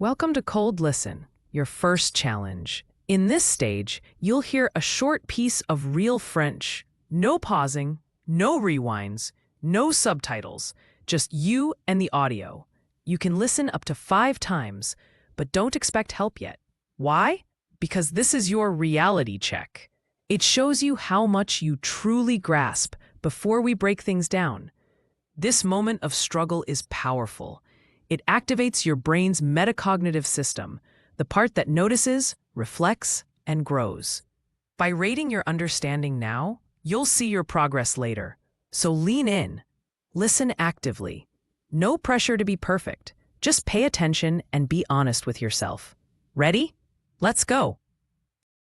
Welcome to Cold Listen, your first challenge. In this stage, you'll hear a short piece of real French. No pausing, no rewinds, no subtitles, just you and the audio. You can listen up to 5 times, but don't expect help yet. Why? Because this is your reality check. It shows you how much you truly grasp before we break things down. This moment of struggle is powerful. It activates your brain's metacognitive system, the part that notices, reflects, and grows. By rating your understanding now, you'll see your progress later. So lean in. Listen actively. No pressure to be perfect. Just pay attention and be honest with yourself. Ready? Let's go.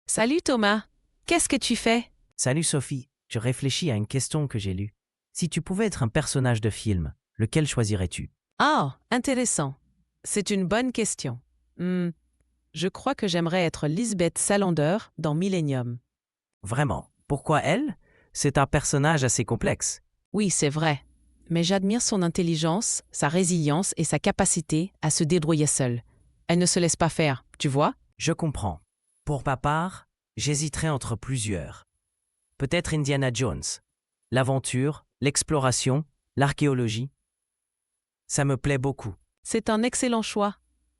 Salut Thomas, qu'est-ce que tu fais? Salut Sophie, je réfléchis à une question que j'ai lue. Si tu pouvais être un personnage de film, lequel choisirais-tu? Ah, intéressant. C'est une bonne question. Je crois que j'aimerais être Lisbeth Salander dans Millennium. Vraiment? Pourquoi elle? C'est un personnage assez complexe. Oui, c'est vrai. Mais j'admire son intelligence, sa résilience et sa capacité à se débrouiller seule. Elle ne se laisse pas faire, tu vois? Je comprends. Pour ma part, j'hésiterais entre plusieurs. Peut-être Indiana Jones. L'aventure, l'exploration, l'archéologie. Ça me plaît beaucoup. C'est un excellent choix.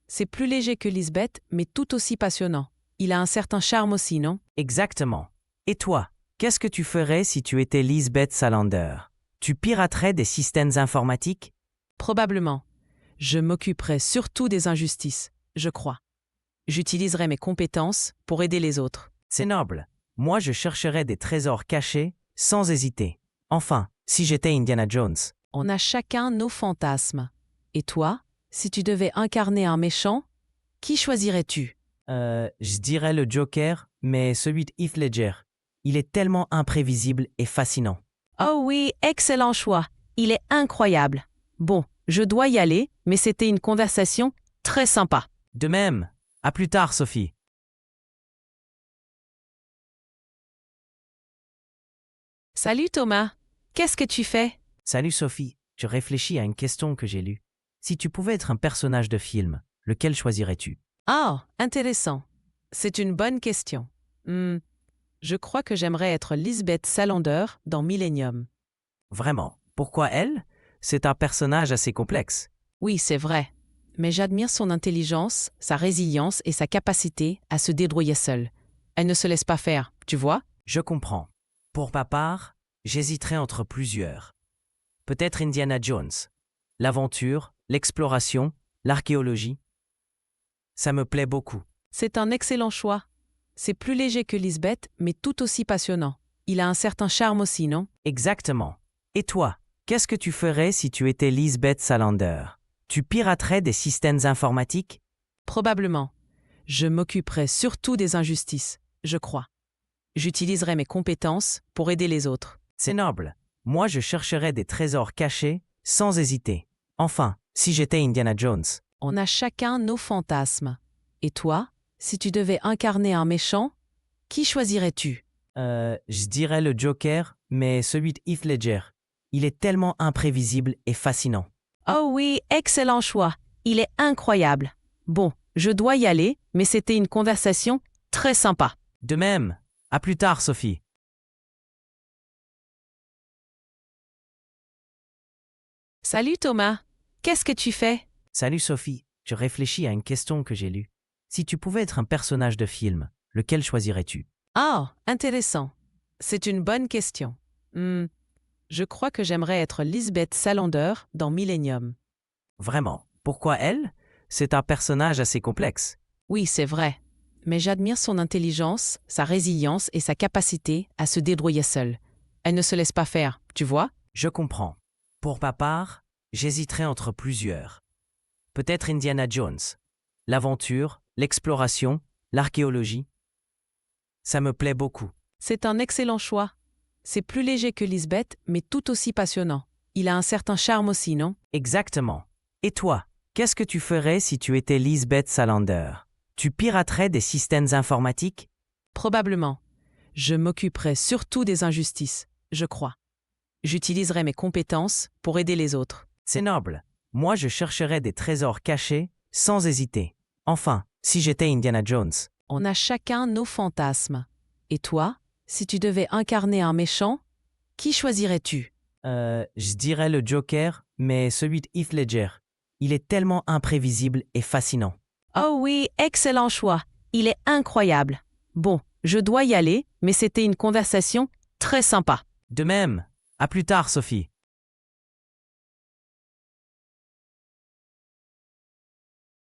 C'est plus léger que Lisbeth, mais tout aussi passionnant. Il a un certain charme aussi, non? Exactement. Et toi, qu'est-ce que tu ferais si tu étais Lisbeth Salander? Tu piraterais des systèmes informatiques? Probablement. Je m'occuperai surtout des injustices, je crois. J'utiliserai mes compétences pour aider les autres. C'est noble. Moi, je chercherais des trésors cachés sans hésiter. Enfin, si j'étais Indiana Jones. On a chacun nos fantasmes. Et toi, si tu devais incarner un méchant, qui choisirais-tu? Je dirais le Joker, mais celui de Heath Ledger. Il est tellement imprévisible et fascinant. Oh oui, excellent choix. Il est incroyable. Bon, je dois y aller, mais c'était une conversation très sympa. De même. À plus tard, Sophie. Salut Thomas, qu'est-ce que tu fais? Salut Sophie, je réfléchis à une question que j'ai lue. Si tu pouvais être un personnage de film, lequel choisirais-tu? Ah, intéressant. C'est une bonne question. Je crois que j'aimerais être Lisbeth Salander dans Millennium. Vraiment? Pourquoi elle? C'est un personnage assez complexe. Oui, c'est vrai. Mais j'admire son intelligence, sa résilience et sa capacité à se débrouiller seule. Elle ne se laisse pas faire, tu vois? Je comprends. Pour ma part, j'hésiterais entre plusieurs. Peut-être Indiana Jones. L'aventure, l'exploration, l'archéologie. Ça me plaît beaucoup. C'est un excellent choix. C'est plus léger que Lisbeth, mais tout aussi passionnant. Il a un certain charme aussi, non? Exactement. Et toi, qu'est-ce que tu ferais si tu étais Lisbeth Salander? Tu piraterais des systèmes informatiques? Probablement. Je m'occuperai surtout des injustices, je crois. J'utiliserai mes compétences pour aider les autres. C'est noble. Moi, je chercherais des trésors cachés sans hésiter. Enfin, si j'étais Indiana Jones. On a chacun nos fantasmes. Et toi, si tu devais incarner un méchant, qui choisirais-tu? Je dirais le Joker, mais celui de Heath Ledger. Il est tellement imprévisible et fascinant. Oh oui, excellent choix. Il est incroyable. Bon, je dois y aller, mais c'était une conversation très sympa. De même. À plus tard, Sophie. Salut Thomas, qu'est-ce que tu fais? Salut Sophie, je réfléchis à une question que j'ai lue. Si tu pouvais être un personnage de film, lequel choisirais-tu? Ah, intéressant. C'est une bonne question. Je crois que j'aimerais être Lisbeth Salander dans Millennium. Vraiment? Pourquoi elle? C'est un personnage assez complexe. Oui, c'est vrai. Mais j'admire son intelligence, sa résilience et sa capacité à se débrouiller seule. Elle ne se laisse pas faire, tu vois? Je comprends. Pour ma part, j'hésiterais entre plusieurs. Peut-être Indiana Jones. L'aventure, l'exploration, l'archéologie. Ça me plaît beaucoup. C'est un excellent choix. C'est plus léger que Lisbeth, mais tout aussi passionnant. Il a un certain charme aussi, non? Exactement. Et toi, qu'est-ce que tu ferais si tu étais Lisbeth Salander? Tu piraterais des systèmes informatiques? Probablement. Je m'occuperai surtout des injustices, je crois. J'utiliserai mes compétences pour aider les autres. C'est noble. Moi, je chercherais des trésors cachés sans hésiter. Enfin, si j'étais Indiana Jones. On a chacun nos fantasmes. Et toi, si tu devais incarner un méchant, qui choisirais-tu? Je dirais le Joker, mais celui de Heath Ledger. Il est tellement imprévisible et fascinant. Oh oui, excellent choix. Il est incroyable. Bon, je dois y aller, mais c'était une conversation très sympa. De même, à plus tard, Sophie.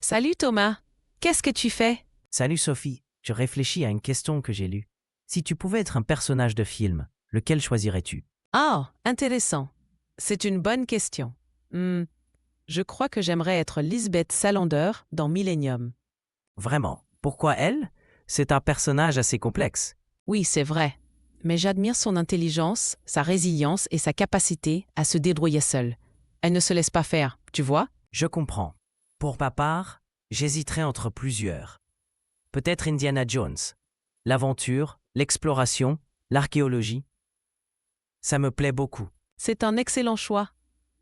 Salut Thomas, qu'est-ce que tu fais? Salut Sophie, je réfléchis à une question que j'ai lue. Si tu pouvais être un personnage de film, lequel choisirais-tu? Ah, intéressant. C'est une bonne question. Je crois que j'aimerais être Lisbeth Salander dans Millennium. Vraiment, pourquoi elle? C'est un personnage assez complexe. Oui, c'est vrai. Mais j'admire son intelligence, sa résilience et sa capacité à se débrouiller seule. Elle ne se laisse pas faire, tu vois? Je comprends. Pour ma part, j'hésiterais entre plusieurs. Peut-être Indiana Jones. L'aventure, l'exploration, l'archéologie. Ça me plaît beaucoup. C'est un excellent choix.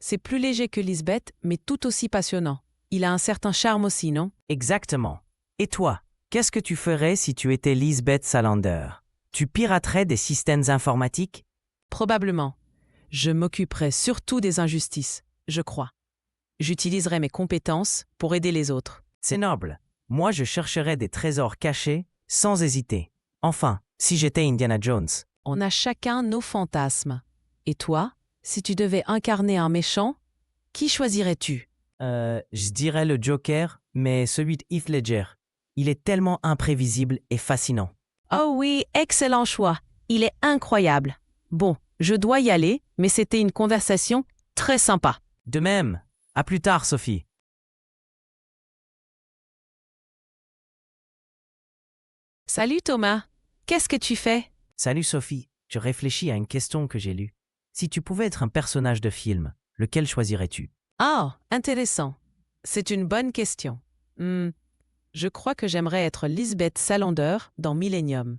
C'est plus léger que Lisbeth, mais tout aussi passionnant. Il a un certain charme aussi, non? Exactement. Et toi, qu'est-ce que tu ferais si tu étais Lisbeth Salander? Tu piraterais des systèmes informatiques? Probablement. Je m'occuperai surtout des injustices, je crois. J'utiliserai mes compétences pour aider les autres. C'est noble. Moi, je chercherais des trésors cachés sans hésiter. Enfin, si j'étais Indiana Jones. On a chacun nos fantasmes. Et toi, si tu devais incarner un méchant, qui choisirais-tu? Je dirais le Joker, mais celui de Heath Ledger. Il est tellement imprévisible et fascinant. Oh oui, excellent choix. Il est incroyable. Bon, je dois y aller, mais c'était une conversation très sympa. De même, à plus tard, Sophie. Salut Thomas, qu'est-ce que tu fais? Salut Sophie, je réfléchis à une question que j'ai lue. Si tu pouvais être un personnage de film, lequel choisirais-tu? Ah, intéressant. C'est une bonne question. Je crois que j'aimerais être Lisbeth Salander dans Millennium.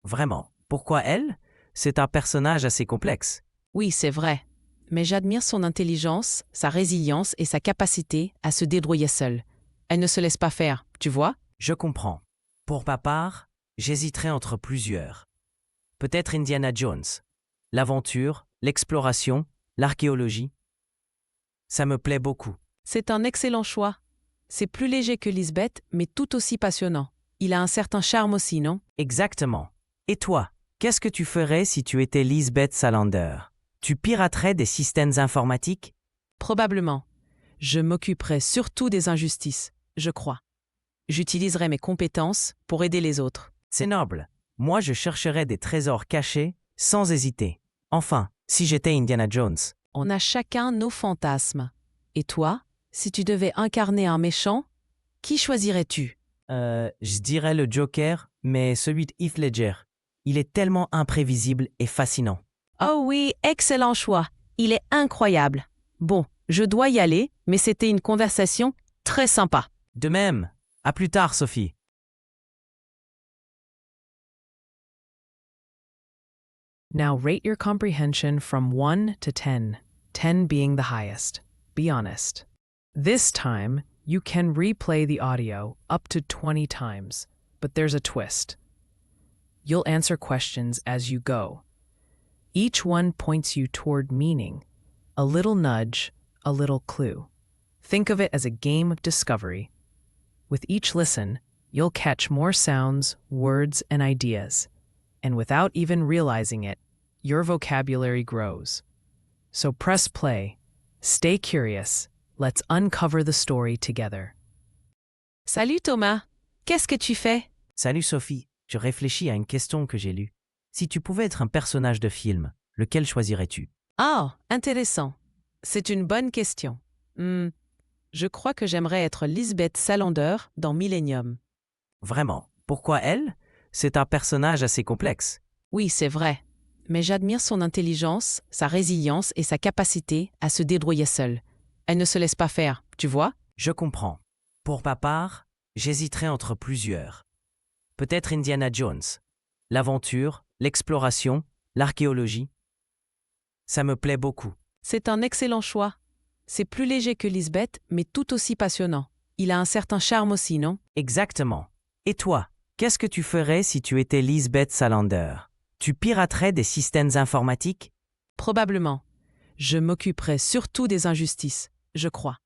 Vraiment, pourquoi elle? C'est un personnage assez complexe. Oui, c'est vrai. Mais j'admire son intelligence, sa résilience et sa capacité à se débrouiller seule. Elle ne se laisse pas faire, tu vois? Je comprends. Pour ma part, j'hésiterais entre plusieurs. Peut-être Indiana Jones. L'aventure, l'exploration, l'archéologie. Ça me plaît beaucoup. C'est un excellent choix. C'est plus léger que Lisbeth, mais tout aussi passionnant. Il a un certain charme aussi, non? Exactement. Et toi, qu'est-ce que tu ferais si tu étais Lisbeth Salander? Tu piraterais des systèmes informatiques? Probablement. Je m'occuperai surtout des injustices, je crois. J'utiliserai mes compétences pour aider les autres. C'est noble. Moi, je chercherais des trésors cachés sans hésiter. Enfin, si j'étais Indiana Jones. On a chacun nos fantasmes. Et toi, si tu devais incarner un méchant, qui choisirais-tu? Je dirais le Joker, mais celui de Heath Ledger. Il est tellement imprévisible et fascinant. Oh oui, excellent choix. Il est incroyable. Bon, je dois y aller, mais c'était une conversation très sympa. De même, à plus tard, Sophie. Now rate your comprehension from 1 to 10, 10 being the highest. Be honest. This time, you can replay the audio up to 20 times, but there's a twist. You'll answer questions as you go. Each one points you toward meaning, a little nudge, a little clue. Think of it as a game of discovery. With each listen, you'll catch more sounds, words, and ideas. And without even realizing it, your vocabulary grows. So press play, stay curious, let's uncover the story together. Salut Thomas, qu'est-ce que tu fais? Salut Sophie, je réfléchis à une question que j'ai lue. Si tu pouvais être un personnage de film, lequel choisirais-tu? Ah, intéressant. C'est une bonne question. Je crois que j'aimerais être Lisbeth Salander dans Millennium. Vraiment, pourquoi elle? C'est un personnage assez complexe. Oui, c'est vrai. Mais j'admire son intelligence, sa résilience et sa capacité à se débrouiller seule. Elle ne se laisse pas faire, tu vois? Je comprends. Pour ma part, j'hésiterais entre plusieurs. Peut-être Indiana Jones. L'aventure, l'exploration, l'archéologie. Ça me plaît beaucoup. C'est un excellent choix. C'est plus léger que Lisbeth, mais tout aussi passionnant. Il a un certain charme aussi, non? Exactement. Et toi, qu'est-ce que tu ferais si tu étais Lisbeth Salander? Tu piraterais des systèmes informatiques? Probablement. Je m'occuperai surtout des injustices, je crois.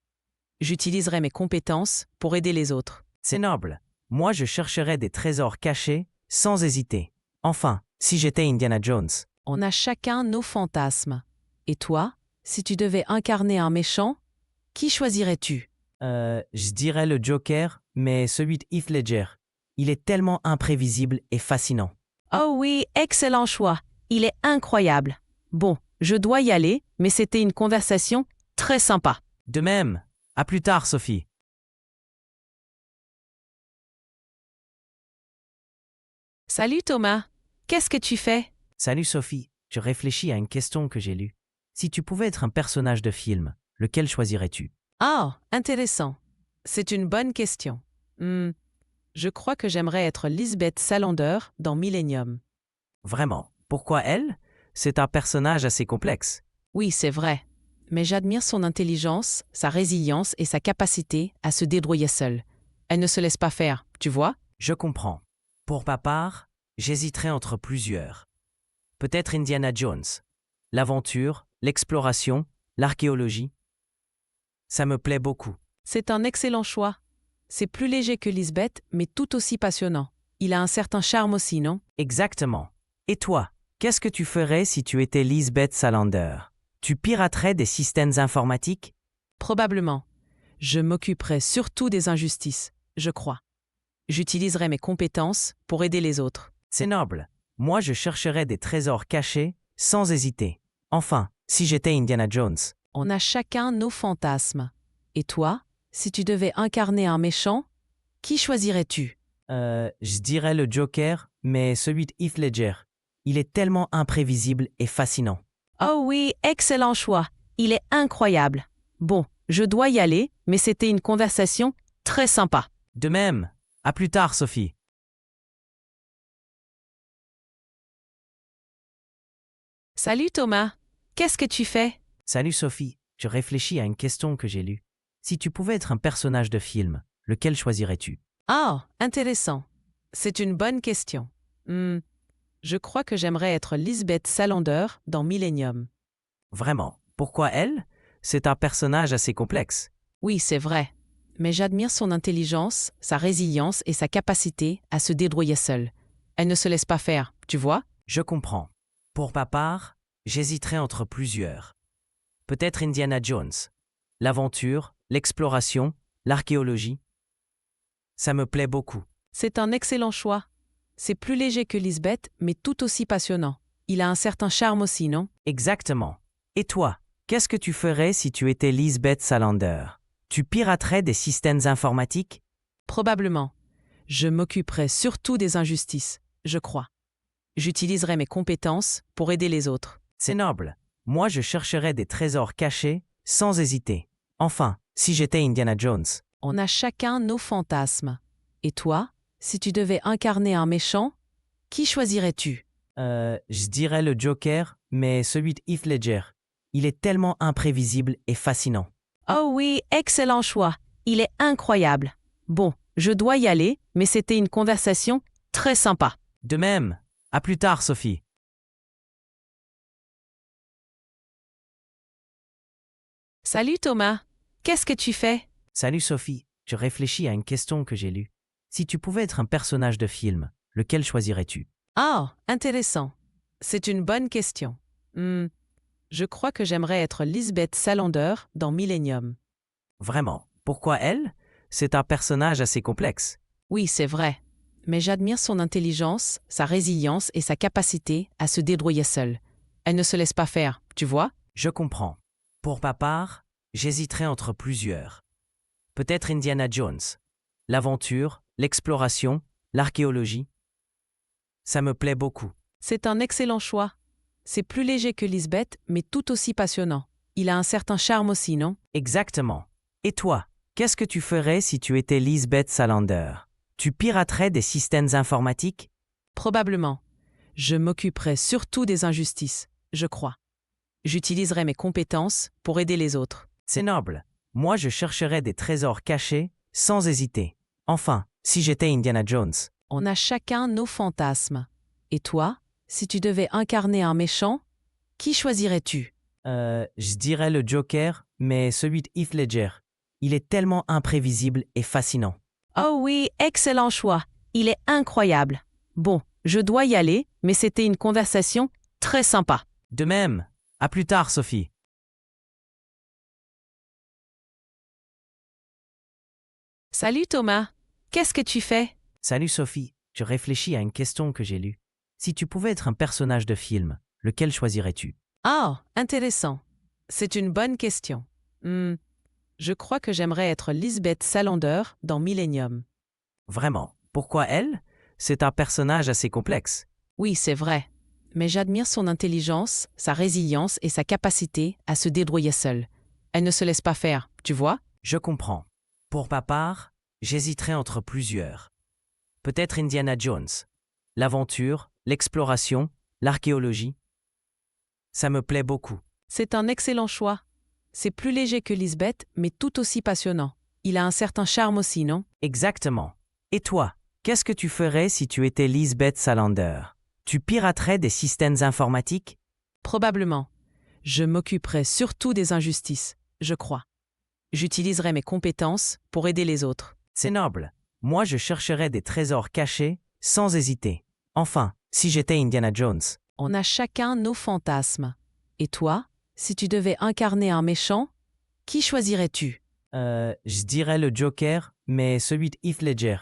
J'utiliserai mes compétences pour aider les autres. C'est noble. Moi, je chercherais des trésors cachés, sans hésiter. Enfin, si j'étais Indiana Jones. On a chacun nos fantasmes. Et toi, si tu devais incarner un méchant, qui choisirais-tu? Je dirais le Joker, mais celui de Heath Ledger. Il est tellement imprévisible et fascinant. Oh oui, excellent choix. Il est incroyable. Bon, je dois y aller, mais c'était une conversation très sympa. De même. À plus tard, Sophie. Salut Thomas, qu'est-ce que tu fais? Salut Sophie, je réfléchis à une question que j'ai lue. Si tu pouvais être un personnage de film, lequel choisirais-tu? Oh, intéressant. C'est une bonne question. Je crois que j'aimerais être Lisbeth Salander dans Millennium. Vraiment. Pourquoi elle? C'est un personnage assez complexe. Oui, c'est vrai. Mais j'admire son intelligence, sa résilience et sa capacité à se débrouiller seule. Elle ne se laisse pas faire, tu vois? Je comprends. Pour ma part, j'hésiterais entre plusieurs. Peut-être Indiana Jones. L'aventure, l'exploration, l'archéologie. Ça me plaît beaucoup. C'est un excellent choix. C'est plus léger que Lisbeth, mais tout aussi passionnant. Il a un certain charme aussi, non? Exactement. Et toi, qu'est-ce que tu ferais si tu étais Lisbeth Salander? Tu piraterais des systèmes informatiques? Probablement. Je m'occuperai surtout des injustices, je crois. J'utiliserai mes compétences pour aider les autres. C'est noble. Moi, je chercherais des trésors cachés, sans hésiter. Enfin, si j'étais Indiana Jones. On a chacun nos fantasmes. Et toi, si tu devais incarner un méchant, qui choisirais-tu? Je dirais le Joker, mais celui de Heath Ledger. Il est tellement imprévisible et fascinant. Oh oui, excellent choix. Il est incroyable. Bon, je dois y aller, mais c'était une conversation très sympa. De même. À plus tard, Sophie. Salut Thomas, qu'est-ce que tu fais? Salut Sophie, je réfléchis à une question que j'ai lue. Si tu pouvais être un personnage de film, lequel choisirais-tu? Oh, intéressant. C'est une bonne question. Je crois que j'aimerais être Lisbeth Salander dans Millennium. Vraiment. Pourquoi elle? C'est un personnage assez complexe. Oui, c'est vrai. Mais j'admire son intelligence, sa résilience et sa capacité à se débrouiller seule. Elle ne se laisse pas faire, tu vois? Je comprends. Pour ma part, j'hésiterais entre plusieurs. Peut-être Indiana Jones. L'aventure, l'exploration, l'archéologie. Ça me plaît beaucoup. C'est un excellent choix. C'est plus léger que Lisbeth, mais tout aussi passionnant. Il a un certain charme aussi, non? Exactement. Et toi, qu'est-ce que tu ferais si tu étais Lisbeth Salander? Tu piraterais des systèmes informatiques? Probablement. Je m'occuperai surtout des injustices, je crois. J'utiliserai mes compétences pour aider les autres. C'est noble. Moi, je chercherais des trésors cachés, sans hésiter. Enfin, si j'étais Indiana Jones. On a chacun nos fantasmes. Et toi, si tu devais incarner un méchant, qui choisirais-tu? Je dirais le Joker, mais celui de Heath Ledger. Il est tellement imprévisible et fascinant. Oh oui, excellent choix. Il est incroyable. Bon, je dois y aller, mais c'était une conversation très sympa. De même. À plus tard, Sophie. Salut Thomas, qu'est-ce que tu fais? Salut Sophie, je réfléchis à une question que j'ai lue. Si tu pouvais être un personnage de film, lequel choisirais-tu? Oh, intéressant. C'est une bonne question. Je crois que j'aimerais être Lisbeth Salander dans Millennium. Vraiment. Pourquoi elle? C'est un personnage assez complexe. Oui, c'est vrai. Mais j'admire son intelligence, sa résilience et sa capacité à se débrouiller seule. Elle ne se laisse pas faire, tu vois? Je comprends. Pour ma part, j'hésiterais entre plusieurs. Peut-être Indiana Jones. L'aventure, l'exploration, l'archéologie. Ça me plaît beaucoup. C'est un excellent choix. C'est plus léger que Lisbeth, mais tout aussi passionnant. Il a un certain charme aussi, non? Exactement. Et toi, qu'est-ce que tu ferais si tu étais Lisbeth Salander? Tu piraterais des systèmes informatiques? Probablement. Je m'occuperai surtout des injustices, je crois. J'utiliserai mes compétences pour aider les autres. C'est noble. Moi, je chercherais des trésors cachés, sans hésiter. Enfin, si j'étais Indiana Jones. On a chacun nos fantasmes. Et toi, si tu devais incarner un méchant, qui choisirais-tu? Je dirais le Joker, mais celui de Heath Ledger. Il est tellement imprévisible et fascinant. Oh oui, excellent choix. Il est incroyable. Bon, je dois y aller, mais c'était une conversation très sympa. De même, à plus tard, Sophie. Salut Thomas, qu'est-ce que tu fais? Salut Sophie, je réfléchis à une question que j'ai lue. Si tu pouvais être un personnage de film, lequel choisirais-tu? Ah, intéressant. C'est une bonne question. Je crois que j'aimerais être Lisbeth Salander dans Millennium. Vraiment, pourquoi elle? C'est un personnage assez complexe. Oui, c'est vrai. Mais j'admire son intelligence, sa résilience et sa capacité à se débrouiller seule. Elle ne se laisse pas faire, tu vois? Je comprends. Pour ma part, j'hésiterais entre plusieurs. Peut-être Indiana Jones. L'aventure, l'exploration, l'archéologie. Ça me plaît beaucoup. C'est un excellent choix. C'est plus léger que Lisbeth, mais tout aussi passionnant. Il a un certain charme aussi, non? Exactement. Et toi, qu'est-ce que tu ferais si tu étais Lisbeth Salander? Tu piraterais des systèmes informatiques? Probablement. Je m'occuperai surtout des injustices, je crois. J'utiliserai mes compétences pour aider les autres. C'est noble. Moi, je chercherais des trésors cachés, sans hésiter. Enfin, si j'étais Indiana Jones. On a chacun nos fantasmes. Et toi, si tu devais incarner un méchant, qui choisirais-tu? Je dirais le Joker, mais celui de Heath Ledger.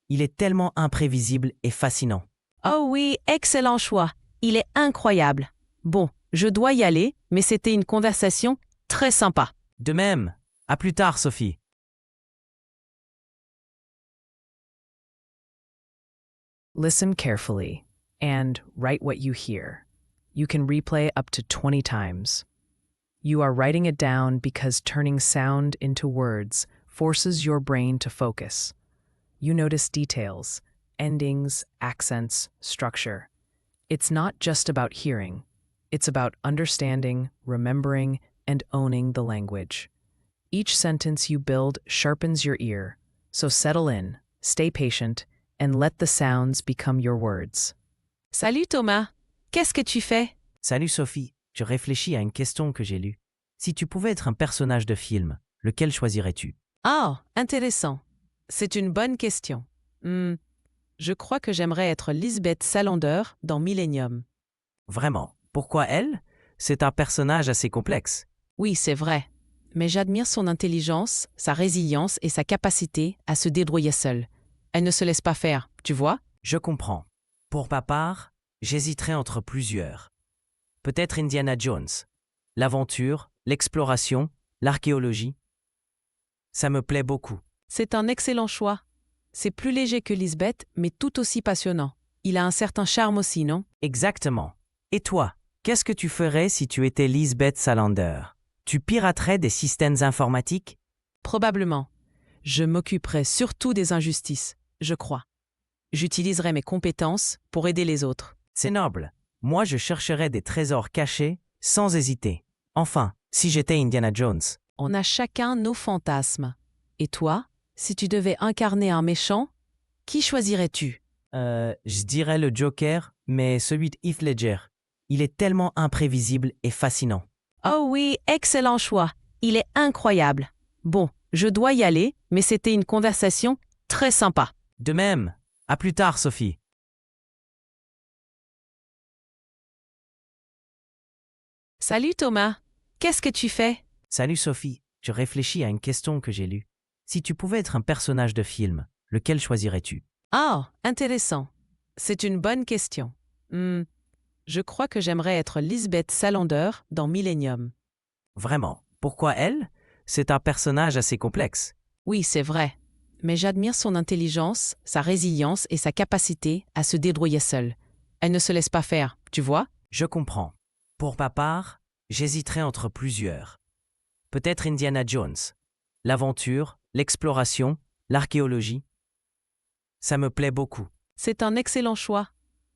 Il est tellement imprévisible et fascinant. Oh oui, excellent choix. Il est incroyable. Bon, je dois y aller, mais c'était une conversation très sympa. De même, à plus tard, Sophie. Listen carefully and write what you hear. You can replay up to 20 times. You are writing it down because turning sound into words forces your brain to focus. You notice details, endings, accents, structure. It's not just about hearing. It's about understanding, remembering, and owning the language. Each sentence you build sharpens your ear, so settle in, stay patient, and let the sounds become your words. Salut Thomas, qu'est-ce que tu fais? Salut Sophie, je réfléchis à une question que j'ai lue. Si tu pouvais être un personnage de film, lequel choisirais-tu? Ah, intéressant. C'est une bonne question. Je crois que j'aimerais être Lisbeth Salander dans Millennium. Vraiment, pourquoi elle? C'est un personnage assez complexe. Oui, c'est vrai. Mais j'admire son intelligence, sa résilience et sa capacité à se débrouiller seule. Elle ne se laisse pas faire, tu vois? Je comprends. Pour ma part, j'hésiterais entre plusieurs. Peut-être Indiana Jones. L'aventure, l'exploration, l'archéologie. Ça me plaît beaucoup. C'est un excellent choix. C'est plus léger que Lisbeth, mais tout aussi passionnant. Il a un certain charme aussi, non? Exactement. Et toi, qu'est-ce que tu ferais si tu étais Lisbeth Salander? Tu piraterais des systèmes informatiques? Probablement. Je m'occuperai surtout des injustices, je crois. J'utiliserai mes compétences pour aider les autres. C'est noble. Moi, je chercherais des trésors cachés, sans hésiter. Enfin, si j'étais Indiana Jones. On a chacun nos fantasmes. Et toi, si tu devais incarner un méchant, qui choisirais-tu? Je dirais le Joker, mais celui de Heath Ledger. Il est tellement imprévisible et fascinant. Oh oui, excellent choix. Il est incroyable. Bon, je dois y aller, mais c'était une conversation très sympa. De même, à plus tard, Sophie. Salut Thomas, qu'est-ce que tu fais? Salut Sophie, je réfléchis à une question que j'ai lue. Si tu pouvais être un personnage de film, lequel choisirais-tu? Ah, intéressant. C'est une bonne question. Je crois que j'aimerais être Lisbeth Salander dans Millennium. Vraiment, pourquoi elle? C'est un personnage assez complexe. Oui, c'est vrai. Mais j'admire son intelligence, sa résilience et sa capacité à se débrouiller seule. Elle ne se laisse pas faire, tu vois? Je comprends. Pour ma part, j'hésiterais entre plusieurs. Peut-être Indiana Jones. L'aventure, l'exploration, l'archéologie. Ça me plaît beaucoup. C'est un excellent choix.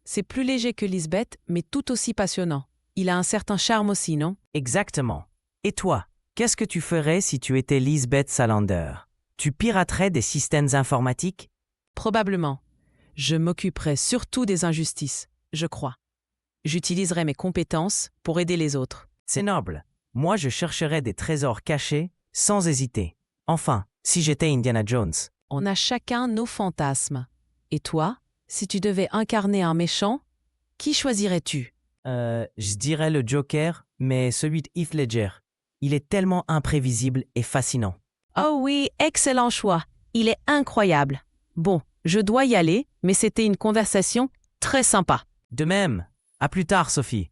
C'est plus léger que Lisbeth, mais tout aussi passionnant. Il a un certain charme aussi, non? Exactement. Et toi, qu'est-ce que tu ferais si tu étais Lisbeth Salander? Tu piraterais des systèmes informatiques? Probablement. Je m'occuperai surtout des injustices, je crois. J'utiliserai mes compétences pour aider les autres. C'est noble. Moi, je chercherais des trésors cachés, sans hésiter. Enfin, si j'étais Indiana Jones. On a chacun nos fantasmes. Et toi, si tu devais incarner un méchant, qui choisirais-tu? Je dirais le Joker, mais celui de Heath Ledger. Il est tellement imprévisible et fascinant. Oh oui, excellent choix. Il est incroyable. Bon, je dois y aller, mais c'était une conversation très sympa. De même. À plus tard, Sophie.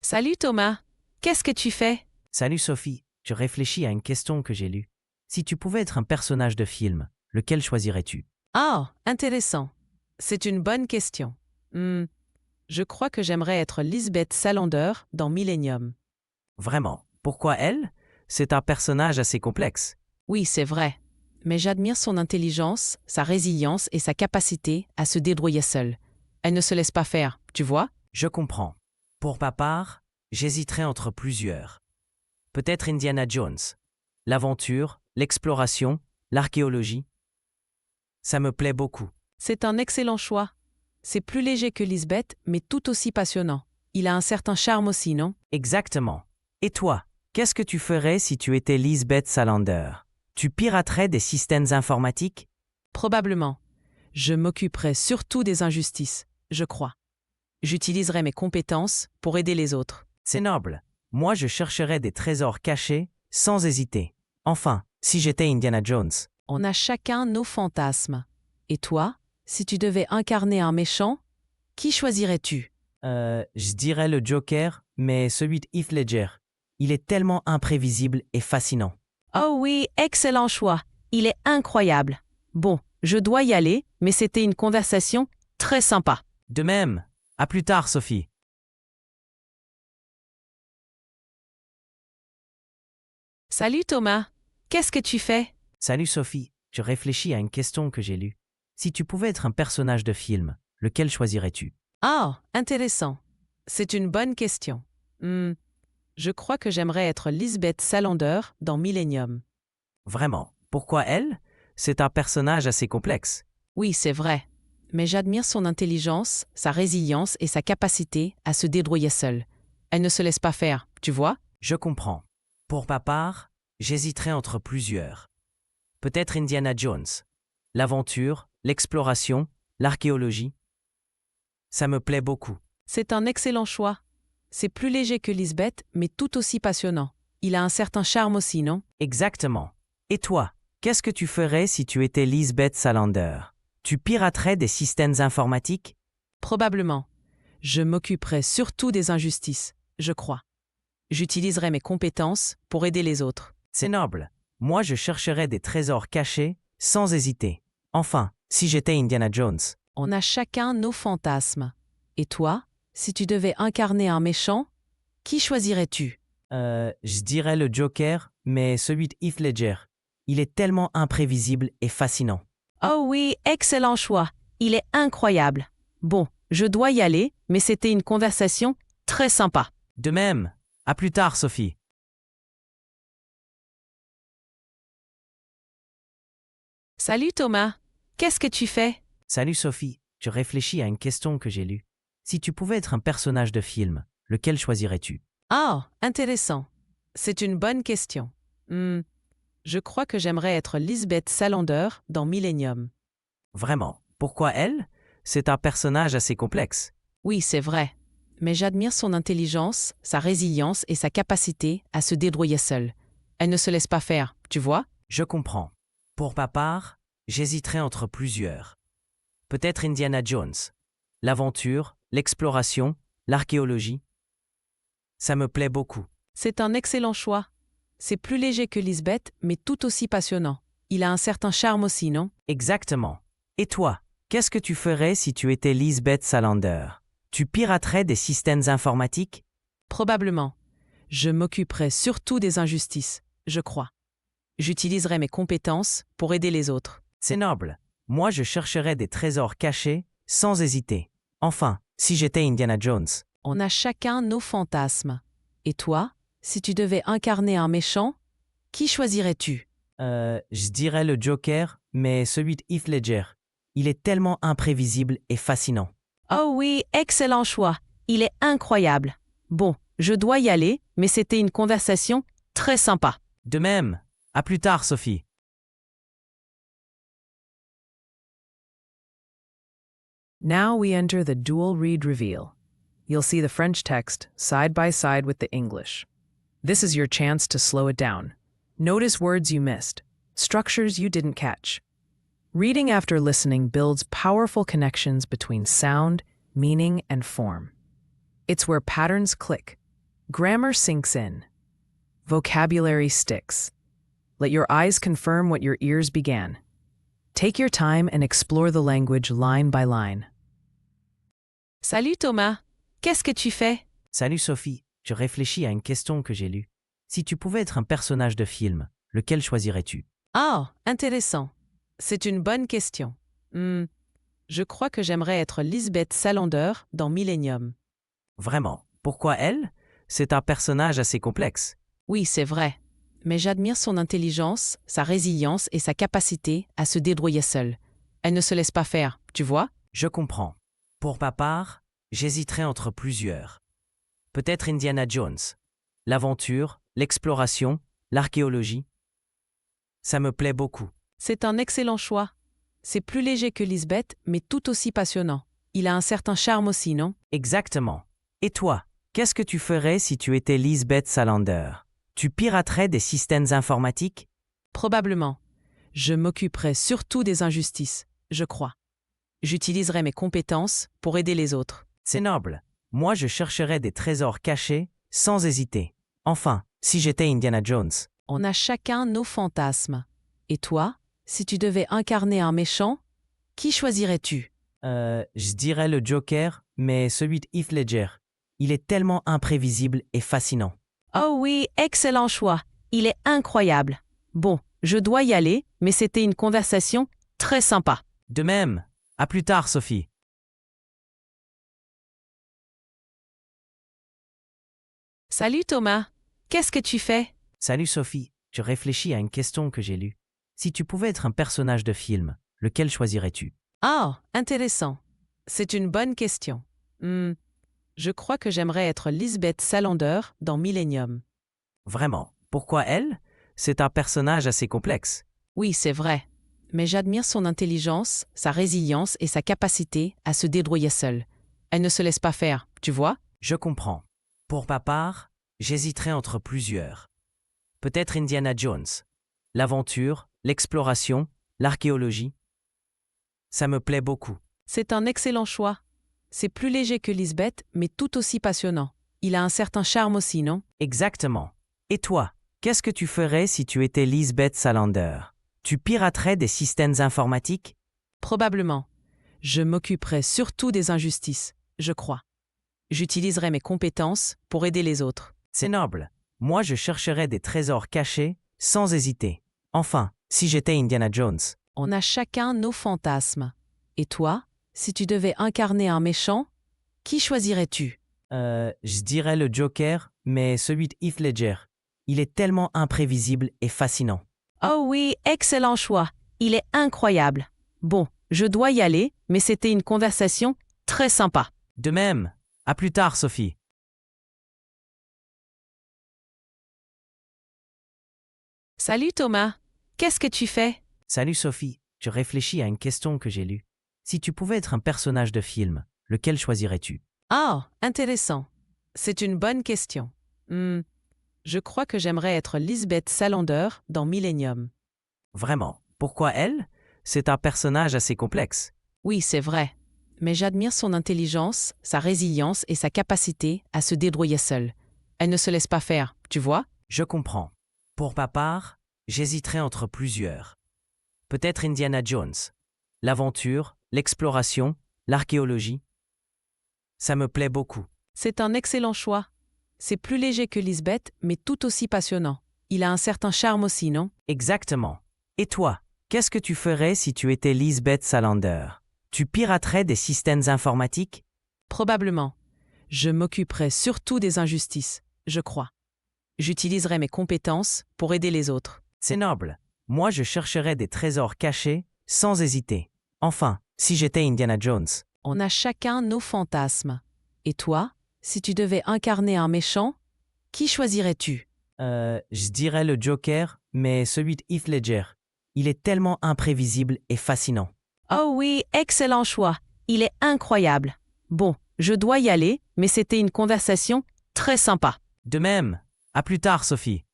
Salut Thomas, qu'est-ce que tu fais? Salut Sophie, je réfléchis à une question que j'ai lue. Si tu pouvais être un personnage de film, lequel choisirais-tu? Ah, intéressant. C'est une bonne question. Je crois que j'aimerais être Lisbeth Salander dans Millennium. Vraiment. Pourquoi elle? C'est un personnage assez complexe. Oui, c'est vrai. Mais j'admire son intelligence, sa résilience et sa capacité à se débrouiller seule. Elle ne se laisse pas faire, tu vois? Je comprends. Pour ma part, j'hésiterais entre plusieurs. Peut-être Indiana Jones. L'aventure, l'exploration, l'archéologie. Ça me plaît beaucoup. C'est un excellent choix. C'est plus léger que Lisbeth, mais tout aussi passionnant. Il a un certain charme aussi, non? Exactement. Et toi, qu'est-ce que tu ferais si tu étais Lisbeth Salander? Tu piraterais des systèmes informatiques? Probablement. Je m'occuperai surtout des injustices, je crois. J'utiliserai mes compétences pour aider les autres. C'est noble. Moi, je chercherais des trésors cachés, sans hésiter. Enfin, si j'étais Indiana Jones. On a chacun nos fantasmes. Et toi, si tu devais incarner un méchant, qui choisirais-tu? Je dirais le Joker, mais celui de Heath Ledger. Il est tellement imprévisible et fascinant. Oh oui, excellent choix. Il est incroyable. Bon, je dois y aller, mais c'était une conversation très sympa. De même. À plus tard, Sophie. Salut Thomas, qu'est-ce que tu fais? Salut Sophie, je réfléchis à une question que j'ai lue. Si tu pouvais être un personnage de film, lequel choisirais-tu? Ah, intéressant. C'est une bonne question. Je crois que j'aimerais être Lisbeth Salander dans Millennium. Vraiment. Pourquoi elle? C'est un personnage assez complexe. Oui, c'est vrai. Mais j'admire son intelligence, sa résilience et sa capacité à se débrouiller seule. Elle ne se laisse pas faire, tu vois? Je comprends. Pour ma part, j'hésiterais entre plusieurs. Peut-être Indiana Jones. L'aventure, l'exploration, l'archéologie. Ça me plaît beaucoup. C'est un excellent choix. C'est plus léger que Lisbeth, mais tout aussi passionnant. Il a un certain charme aussi, non? Exactement. Et toi, qu'est-ce que tu ferais si tu étais Lisbeth Salander? Tu piraterais des systèmes informatiques? Probablement. Je m'occuperai surtout des injustices, je crois. J'utiliserai mes compétences pour aider les autres. C'est noble. Moi, je chercherais des trésors cachés, sans hésiter. Enfin, si j'étais Indiana Jones. On a chacun nos fantasmes. Et toi, si tu devais incarner un méchant, qui choisirais-tu? Je dirais le Joker, mais celui de Heath Ledger. Il est tellement imprévisible et fascinant. Oh oui, excellent choix. Il est incroyable. Bon, je dois y aller, mais c'était une conversation très sympa. De même. À plus tard, Sophie. Salut Thomas, qu'est-ce que tu fais? Salut Sophie, je réfléchis à une question que j'ai lue. Si tu pouvais être un personnage de film, lequel choisirais-tu? Ah, intéressant. C'est une bonne question. Je crois que j'aimerais être Lisbeth Salander dans Millennium. Vraiment. Pourquoi elle? C'est un personnage assez complexe. Oui, c'est vrai. Mais j'admire son intelligence, sa résilience et sa capacité à se débrouiller seule. Elle ne se laisse pas faire, tu vois? Je comprends. Pour ma part, j'hésiterais entre plusieurs. Peut-être Indiana Jones. L'aventure, l'exploration, l'archéologie. Ça me plaît beaucoup. C'est un excellent choix. C'est plus léger que Lisbeth, mais tout aussi passionnant. Il a un certain charme aussi, non? Exactement. Et toi, qu'est-ce que tu ferais si tu étais Lisbeth Salander? Tu piraterais des systèmes informatiques? Probablement. Je m'occuperai surtout des injustices, je crois. J'utiliserai mes compétences pour aider les autres. C'est noble. Moi, je chercherais des trésors cachés, sans hésiter. Enfin, si j'étais Indiana Jones. On a chacun nos fantasmes. Et toi, si tu devais incarner un méchant, qui choisirais-tu? Je dirais le Joker, mais celui de Heath Ledger. Il est tellement imprévisible et fascinant. Oh oui, excellent choix. Il est incroyable. Bon, je dois y aller, mais c'était une conversation très sympa. De même, à plus tard, Sophie. Now we enter the dual read reveal. You'll see the French text side by side with the English. This is your chance to slow it down. Notice words you missed, structures you didn't catch. Reading after listening builds powerful connections between sound, meaning, and form. It's where patterns click, grammar sinks in, vocabulary sticks. Let your eyes confirm what your ears began. Take your time and explore the language line by line. Salut Thomas, qu'est-ce que tu fais? Salut Sophie, je réfléchis à une question que j'ai lue. Si tu pouvais être un personnage de film, lequel choisirais-tu? Ah, intéressant. C'est une bonne question. Je crois que j'aimerais être Lisbeth Salander dans Millennium. Vraiment, pourquoi elle? C'est un personnage assez complexe. Oui, c'est vrai. Mais j'admire son intelligence, sa résilience et sa capacité à se débrouiller seule. Elle ne se laisse pas faire, tu vois? Je comprends. Pour ma part, j'hésiterais entre plusieurs. Peut-être Indiana Jones. L'aventure, l'exploration, l'archéologie. Ça me plaît beaucoup. C'est un excellent choix. C'est plus léger que Lisbeth, mais tout aussi passionnant. Il a un certain charme aussi, non? Exactement. Et toi, qu'est-ce que tu ferais si tu étais Lisbeth Salander? Tu piraterais des systèmes informatiques? Probablement. Je m'occuperai surtout des injustices, je crois. J'utiliserai mes compétences pour aider les autres. C'est noble. Moi, je chercherais des trésors cachés sans hésiter. Enfin, si j'étais Indiana Jones. On a chacun nos fantasmes. Et toi, si tu devais incarner un méchant, qui choisirais-tu? Je dirais le Joker, mais celui de Heath Ledger. Il est tellement imprévisible et fascinant. Oh oui, excellent choix. Il est incroyable. Bon, je dois y aller, mais c'était une conversation très sympa. De même, à plus tard, Sophie. Salut Thomas, qu'est-ce que tu fais? Salut Sophie, je réfléchis à une question que j'ai lue. Si tu pouvais être un personnage de film, lequel choisirais-tu? Ah, intéressant. C'est une bonne question. Je crois que j'aimerais être Lisbeth Salander dans Millennium. Vraiment, pourquoi elle? C'est un personnage assez complexe. Oui, c'est vrai. Mais j'admire son intelligence, sa résilience et sa capacité à se débrouiller seule. Elle ne se laisse pas faire, tu vois? Je comprends. Pour ma part, j'hésiterais entre plusieurs. Peut-être Indiana Jones. L'aventure, l'exploration, l'archéologie. Ça me plaît beaucoup. C'est un excellent choix. C'est plus léger que Lisbeth, mais tout aussi passionnant. Il a un certain charme aussi, non? Exactement. Et toi, qu'est-ce que tu ferais si tu étais Lisbeth Salander? Tu piraterais des systèmes informatiques? Probablement. Je m'occuperai surtout des injustices, je crois. J'utiliserai mes compétences pour aider les autres. C'est noble. Moi, je chercherais des trésors cachés sans hésiter. Enfin, si j'étais Indiana Jones. On a chacun nos fantasmes. Et toi, si tu devais incarner un méchant, qui choisirais-tu? Je dirais le Joker, mais celui de Heath Ledger. Il est tellement imprévisible et fascinant. Oh oui, excellent choix. Il est incroyable. Bon, je dois y aller, mais c'était une conversation très sympa. De même, à plus tard, Sophie. Salut Thomas, qu'est-ce que tu fais? Salut Sophie, je réfléchis à une question que j'ai lue. Si tu pouvais être un personnage de film, lequel choisirais-tu? Ah, intéressant. C'est une bonne question. Je crois que j'aimerais être Lisbeth Salander dans Millennium. Vraiment, pourquoi elle? C'est un personnage assez complexe. Oui, c'est vrai. Mais j'admire son intelligence, sa résilience et sa capacité à se débrouiller seule. Elle ne se laisse pas faire, tu vois? Je comprends. Pour ma part, j'hésiterais entre plusieurs. Peut-être Indiana Jones. L'aventure, l'exploration, l'archéologie. Ça me plaît beaucoup. C'est un excellent choix. C'est plus léger que Lisbeth, mais tout aussi passionnant. Il a un certain charme aussi, non? Exactement. Et toi, qu'est-ce que tu ferais si tu étais Lisbeth Salander? Tu piraterais des systèmes informatiques? Probablement. Je m'occuperai surtout des injustices, je crois. J'utiliserai mes compétences pour aider les autres. C'est noble. Moi, je chercherais des trésors cachés sans hésiter. Enfin, si j'étais Indiana Jones. On a chacun nos fantasmes. Et toi, si tu devais incarner un méchant, qui choisirais-tu? Je dirais le Joker, mais celui de Heath Ledger. Il est tellement imprévisible et fascinant. Oh oui, excellent choix. Il est incroyable. Bon, je dois y aller, mais c'était une conversation très sympa. De même. À plus tard, Sophie.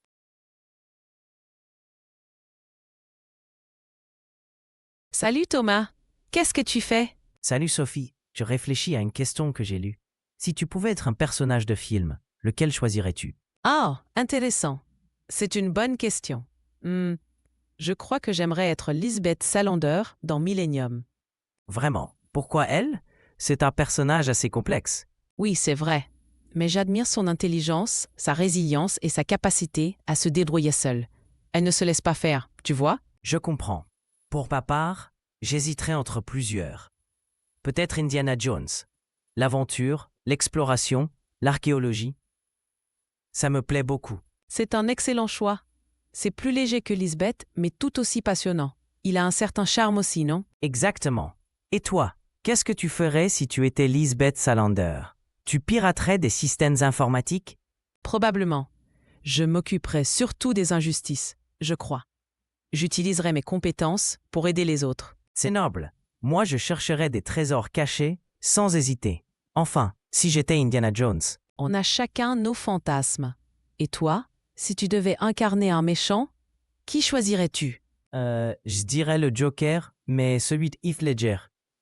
Salut Thomas, qu'est-ce que tu fais? Salut Sophie, je réfléchis à une question que j'ai lue. Si tu pouvais être un personnage de film, lequel choisirais-tu? Ah, intéressant. C'est une bonne question. Je crois que j'aimerais être Lisbeth Salander dans Millennium. Vraiment. Pourquoi elle? C'est un personnage assez complexe. Oui, c'est vrai. Mais j'admire son intelligence, sa résilience et sa capacité à se débrouiller seule. Elle ne se laisse pas faire, tu vois? Je comprends. Pour ma part, j'hésiterais entre plusieurs. Peut-être Indiana Jones. L'aventure, l'exploration, l'archéologie. Ça me plaît beaucoup. C'est un excellent choix. C'est plus léger que Lisbeth, mais tout aussi passionnant. Il a un certain charme aussi, non? Exactement. Et toi, qu'est-ce que tu ferais si tu étais Lisbeth Salander? Tu piraterais des systèmes informatiques? Probablement. Je m'occuperai surtout des injustices, je crois. J'utiliserai mes compétences pour aider les autres. C'est noble. Moi, je chercherais des trésors cachés sans hésiter. Enfin, si j'étais Indiana Jones. On a chacun nos fantasmes. Et toi, si tu devais incarner un méchant, qui choisirais-tu? Je dirais le Joker, mais celui de Heath Ledger.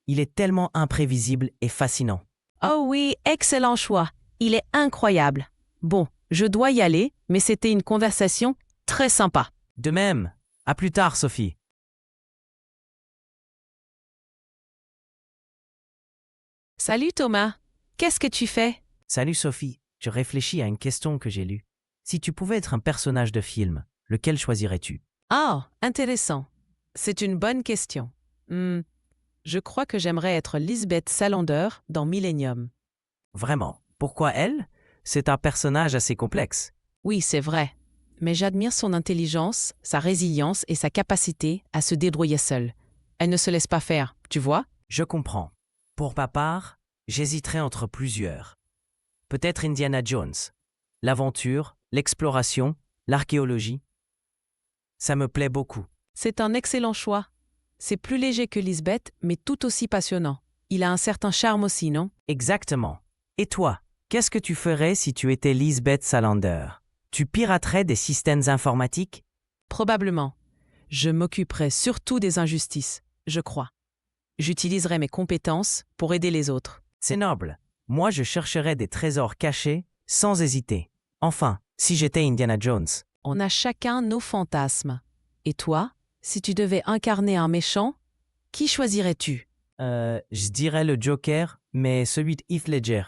Il est tellement imprévisible et fascinant. Oh oui, excellent choix. Il est incroyable. Bon, je dois y aller, mais c'était une conversation très sympa. De même. À plus tard, Sophie. Salut Thomas, qu'est-ce que tu fais? Salut Sophie, je réfléchis à une question que j'ai lue. Si tu pouvais être un personnage de film, lequel choisirais-tu? Ah, intéressant. C'est une bonne question. Je crois que j'aimerais être Lisbeth Salander dans Millennium. Vraiment. Pourquoi elle? C'est un personnage assez complexe. Oui, c'est vrai. Mais j'admire son intelligence, sa résilience et sa capacité à se débrouiller seule. Elle ne se laisse pas faire, tu vois? Je comprends. Pour ma part, j'hésiterais entre plusieurs. Peut-être Indiana Jones. L'aventure, l'exploration, l'archéologie. Ça me plaît beaucoup. C'est un excellent choix. C'est plus léger que Lisbeth, mais tout aussi passionnant. Il a un certain charme aussi, non? Exactement. Et toi, qu'est-ce que tu ferais si tu étais Lisbeth Salander? Tu piraterais des systèmes informatiques? Probablement. Je m'occuperai surtout des injustices, je crois. J'utiliserai mes compétences pour aider les autres. C'est noble. Moi, je chercherais des trésors cachés sans hésiter. Enfin, si j'étais Indiana Jones. On a chacun nos fantasmes. Et toi, si tu devais incarner un méchant, qui choisirais-tu? Je dirais le Joker, mais celui de Heath Ledger.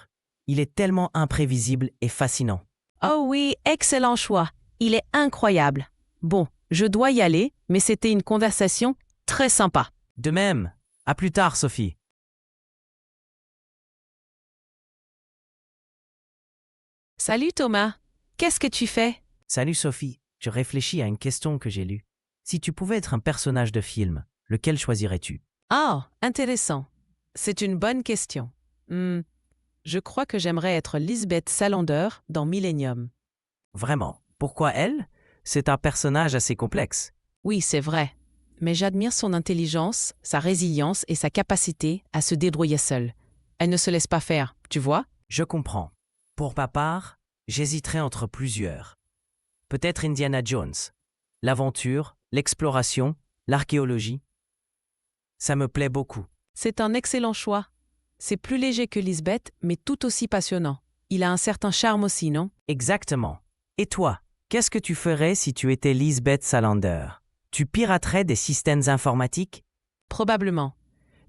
Il est tellement imprévisible et fascinant. Oh oui, excellent choix. Il est incroyable. Bon, je dois y aller, mais c'était une conversation très sympa. De même. À plus tard, Sophie. Salut Thomas, qu'est-ce que tu fais? Salut Sophie, je réfléchis à une question que j'ai lue. Si tu pouvais être un personnage de film, lequel choisirais-tu? Ah, intéressant. C'est une bonne question. Je crois que j'aimerais être Lisbeth Salander dans Millennium. Vraiment. Pourquoi elle? C'est un personnage assez complexe. Oui, c'est vrai. Mais j'admire son intelligence, sa résilience et sa capacité à se débrouiller seule. Elle ne se laisse pas faire, tu vois? Je comprends. Pour ma part, j'hésiterais entre plusieurs. Peut-être Indiana Jones. L'aventure, l'exploration, l'archéologie. Ça me plaît beaucoup. C'est un excellent choix. C'est plus léger que Lisbeth, mais tout aussi passionnant. Il a un certain charme aussi, non? Exactement. Et toi, qu'est-ce que tu ferais si tu étais Lisbeth Salander? Tu piraterais des systèmes informatiques? Probablement.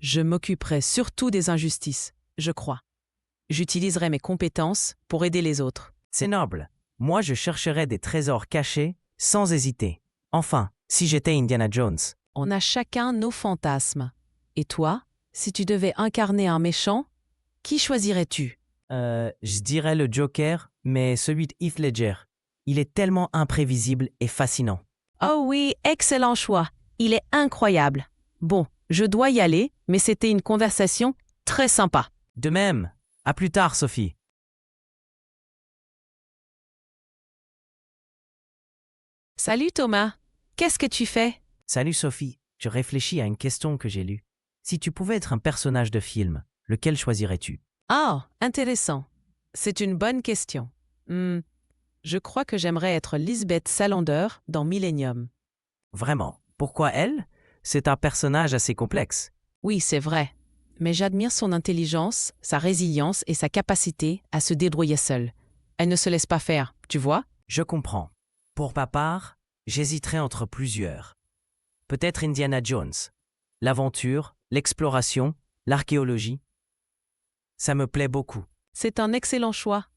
Je m'occuperai surtout des injustices, je crois. J'utiliserai mes compétences pour aider les autres. C'est noble. Moi, je chercherais des trésors cachés sans hésiter. Enfin, si j'étais Indiana Jones. On a chacun nos fantasmes. Et toi, si tu devais incarner un méchant, qui choisirais-tu? Je dirais le Joker, mais celui de Heath Ledger. Il est tellement imprévisible et fascinant. Oh oui, excellent choix. Il est incroyable. Bon, je dois y aller, mais c'était une conversation très sympa. De même. À plus tard, Sophie. Salut Thomas. Qu'est-ce que tu fais? Salut Sophie, je réfléchis à une question que j'ai lue. Si tu pouvais être un personnage de film, lequel choisirais-tu? Ah, intéressant. C'est une bonne question. Je crois que j'aimerais être Lisbeth Salander dans Millennium. Vraiment. Pourquoi elle? C'est un personnage assez complexe. Oui, c'est vrai. Mais j'admire son intelligence, sa résilience et sa capacité à se débrouiller seule. Elle ne se laisse pas faire, tu vois? Je comprends. Pour ma part, j'hésiterais entre plusieurs. Peut-être Indiana Jones. L'aventure, l'exploration, l'archéologie. Ça me plaît beaucoup. C'est un excellent choix.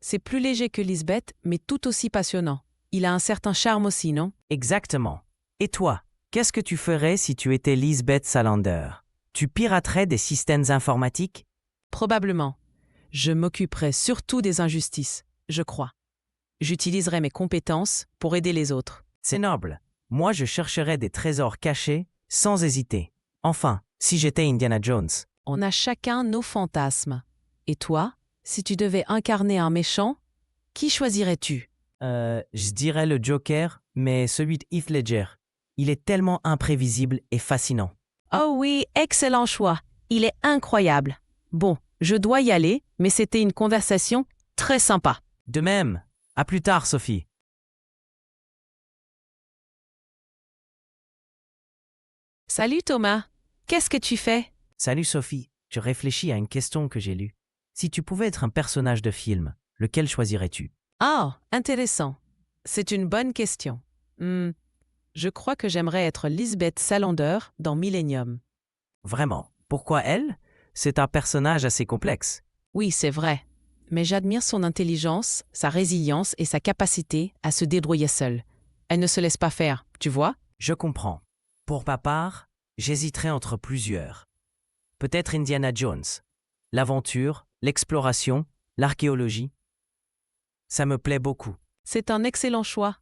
C'est plus léger que Lisbeth, mais tout aussi passionnant. Il a un certain charme aussi, non? Exactement. Et toi, qu'est-ce que tu ferais si tu étais Lisbeth Salander? Tu piraterais des systèmes informatiques? Probablement. Je m'occuperai surtout des injustices, je crois. J'utiliserai mes compétences pour aider les autres. C'est noble. Moi, je chercherais des trésors cachés sans hésiter. Enfin, si j'étais Indiana Jones. On a chacun nos fantasmes. Et toi, si tu devais incarner un méchant, qui choisirais-tu? Je dirais le Joker, mais celui de Heath Ledger. Il est tellement imprévisible et fascinant. Oh oui, excellent choix. Il est incroyable. Bon, je dois y aller, mais c'était une conversation très sympa. De même. À plus tard, Sophie. Salut Thomas. Qu'est-ce que tu fais? Salut Sophie, je réfléchis à une question que j'ai lue. Si tu pouvais être un personnage de film, lequel choisirais-tu? Ah, intéressant. C'est une bonne question. Je crois que j'aimerais être Lisbeth Salander dans Millennium. Vraiment. Pourquoi elle? C'est un personnage assez complexe. Oui, c'est vrai. Mais j'admire son intelligence, sa résilience et sa capacité à se débrouiller seule. Elle ne se laisse pas faire, tu vois? Je comprends. Pour ma part, j'hésiterais entre plusieurs. Peut-être Indiana Jones. L'aventure, l'exploration, l'archéologie. Ça me plaît beaucoup. C'est un excellent choix.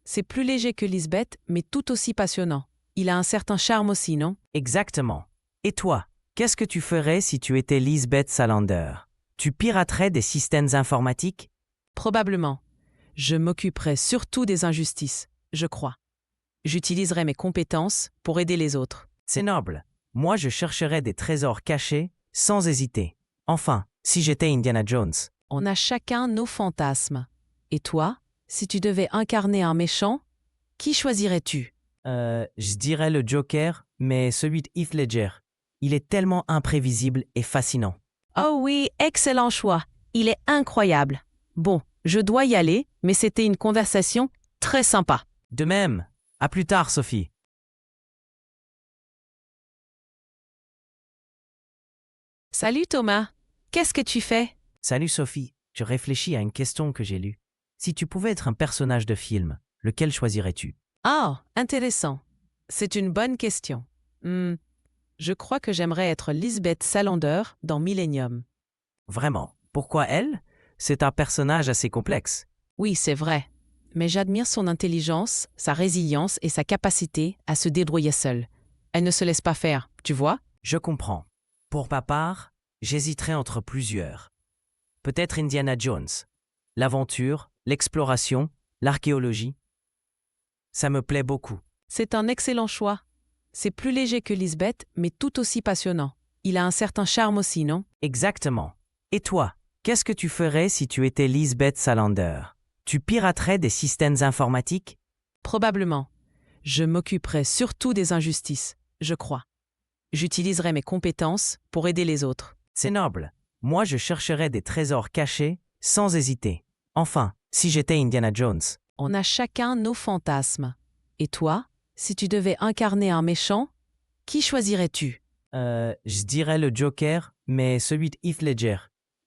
C'est plus léger que Lisbeth, mais tout aussi passionnant. Il a un certain charme aussi, non? Exactement. Et toi, qu'est-ce que tu ferais si tu étais Lisbeth Salander? Tu piraterais des systèmes informatiques? Probablement. Je m'occuperai surtout des injustices, je crois. J'utiliserai mes compétences pour aider les autres. C'est noble. Moi, je chercherais des trésors cachés sans hésiter. Enfin, si j'étais Indiana Jones. On a chacun nos fantasmes. Et toi, si tu devais incarner un méchant, qui choisirais-tu? Je dirais le Joker, mais celui de Heath Ledger. Il est tellement imprévisible et fascinant. Oh oui, excellent choix. Il est incroyable. Bon, je dois y aller, mais c'était une conversation très sympa. De même. À plus tard, Sophie. Salut Thomas. Qu'est-ce que tu fais? Salut Sophie, je réfléchis à une question que j'ai lue. Si tu pouvais être un personnage de film, lequel choisirais-tu? Ah, intéressant. C'est une bonne question. Je crois que j'aimerais être Lisbeth Salander dans Millennium. Vraiment. Pourquoi elle? C'est un personnage assez complexe. Oui, c'est vrai. Mais j'admire son intelligence, sa résilience et sa capacité à se débrouiller seule. Elle ne se laisse pas faire, tu vois? Je comprends. Pour ma part, j'hésiterais entre plusieurs. Peut-être Indiana Jones. L'aventure, l'exploration, l'archéologie. Ça me plaît beaucoup. C'est un excellent choix. C'est plus léger que Lisbeth, mais tout aussi passionnant. Il a un certain charme aussi, non? Exactement. Et toi, qu'est-ce que tu ferais si tu étais Lisbeth Salander? Tu piraterais des systèmes informatiques? Probablement. Je m'occuperai surtout des injustices, je crois. J'utiliserai mes compétences pour aider les autres. C'est noble. Moi, je chercherais des trésors cachés sans hésiter. Enfin, si j'étais Indiana Jones. On a chacun nos fantasmes. Et toi, si tu devais incarner un méchant, qui choisirais-tu? Je dirais le Joker, mais celui de Heath Ledger.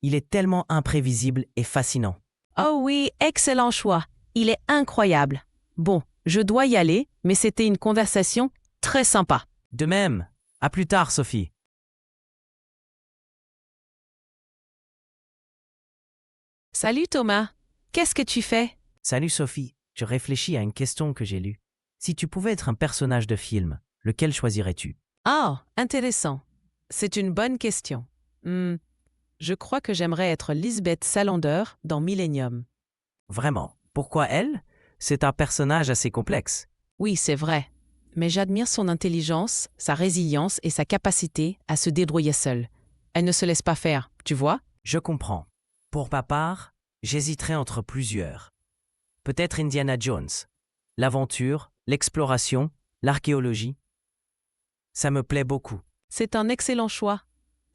Il est tellement imprévisible et fascinant. Oh oui, excellent choix. Il est incroyable. Bon, je dois y aller, mais c'était une conversation très sympa. De même. À plus tard, Sophie. Salut Thomas. Qu'est-ce que tu fais? Salut Sophie, je réfléchis à une question que j'ai lue. Si tu pouvais être un personnage de film, lequel choisirais-tu? Ah, intéressant. C'est une bonne question. Je crois que j'aimerais être Lisbeth Salander dans Millennium. Vraiment, pourquoi elle? C'est un personnage assez complexe. Oui, c'est vrai. Mais j'admire son intelligence, sa résilience et sa capacité à se débrouiller seule. Elle ne se laisse pas faire, tu vois? Je comprends. Pour ma part, j'hésiterais entre plusieurs. Peut-être Indiana Jones. L'aventure, l'exploration, l'archéologie. Ça me plaît beaucoup. C'est un excellent choix.